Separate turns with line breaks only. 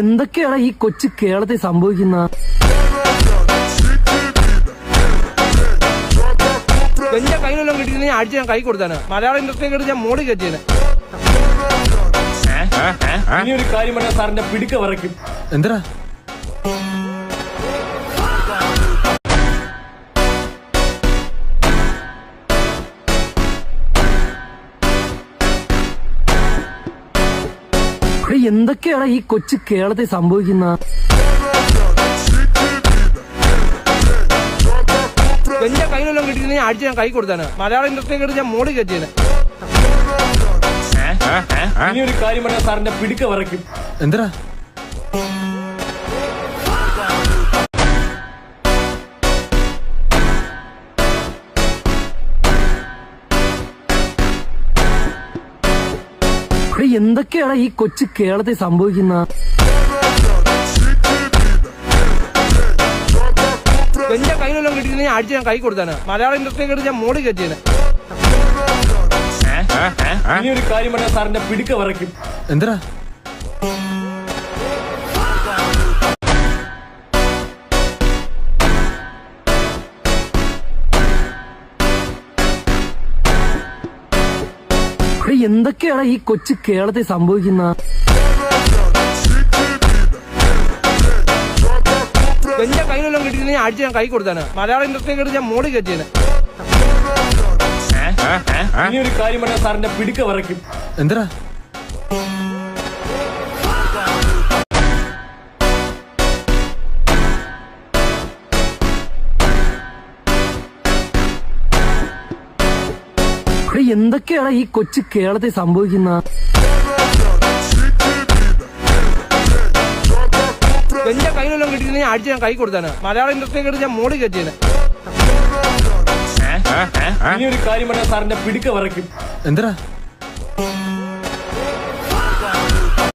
എന്തൊക്കെയാണ് ഈ കൊച്ചു കേരളത്തിൽ സംഭവിക്കുന്ന?
എന്റെ കയ്യിലെല്ലാം കിട്ടിയിരുന്നെങ്കിൽ അടിച്ച് ഞാൻ കൈ കൊടുത്താണ്. മലയാള ഇൻഡസ്ട്രിയെ കിട്ടി ഞാൻ മോടി കെട്ടിയാണ്.
ഇനി ഒരു കാര്യം പറഞ്ഞാൽ സാറിന്റെ പിടിക്ക വരയ്ക്കും.
എന്താ എന്തൊക്കെയാണ് ഈ കൊച്ചു കേരളത്തിൽ സംഭവിക്കുന്ന?
എന്റെ കയ്യിലെല്ലാം കിട്ടിയിരുന്നെങ്കിൽ അടിച്ച് ഞാൻ കൈ കൊടുത്താണ്. മലയാള ഇൻഡസ്ട്രിയെ കിട്ടി ഞാൻ മോടി കെട്ടിയാണ്.
ഇനി ഒരു കാര്യം പറഞ്ഞാൽ സാറിന്റെ പിടിക്ക വരയ്ക്കും.
എന്താ എന്തൊക്കെയാണ് ഈ കൊച്ചു കേരളത്തിൽ സംഭവിക്കുന്ന?
എന്റെ കയ്യിലെല്ലാം കിട്ടിയിരുന്നെങ്കിൽ അടിച്ച് ഞാൻ കൈ കൊടുത്താണ്. മലയാള ഇൻഡസ്ട്രിയെ കിട്ടി ഞാൻ മോടി കെട്ടിയാണ്.
ഇനി ഒരു കാര്യം പറഞ്ഞാൽ സാറിന്റെ പിടിക്ക വരയ്ക്കും.
എന്താ എന്തൊക്കെയാണ് ഈ കൊച്ചു കേരളത്തിൽ സംഭവിക്കുന്ന?
എന്റെ കയ്യിലെല്ലാം കിട്ടിയിരുന്നെങ്കിൽ അടിച്ച് ഞാൻ കൈ കൊടുത്താണ്. മലയാള ഇൻഡസ്ട്രിയെ കിട്ടി ഞാൻ മോടി കെട്ടിയാണ്.
ഇനി ഒരു കാര്യം പറഞ്ഞാൽ സാറിന്റെ പിടിക്ക വരയ്ക്കും.
എന്താ എന്തൊക്കെയാണ് ഈ കൊച്ചു കേരളത്തിൽ സംഭവിക്കുന്ന?
എന്റെ കയ്യിലെല്ലാം കിട്ടിയിരുന്നെങ്കിൽ അടിച്ച് ഞാൻ കൈ കൊടുത്താണ്. മലയാള ഇൻഡസ്ട്രിയെ കിട്ടി ഞാൻ മോടി കെട്ടിയാണ്.
ഇനി ഒരു കാര്യം പറഞ്ഞാൽ സാറിന്റെ പിടിക്ക വരയ്ക്കും.
എന്താ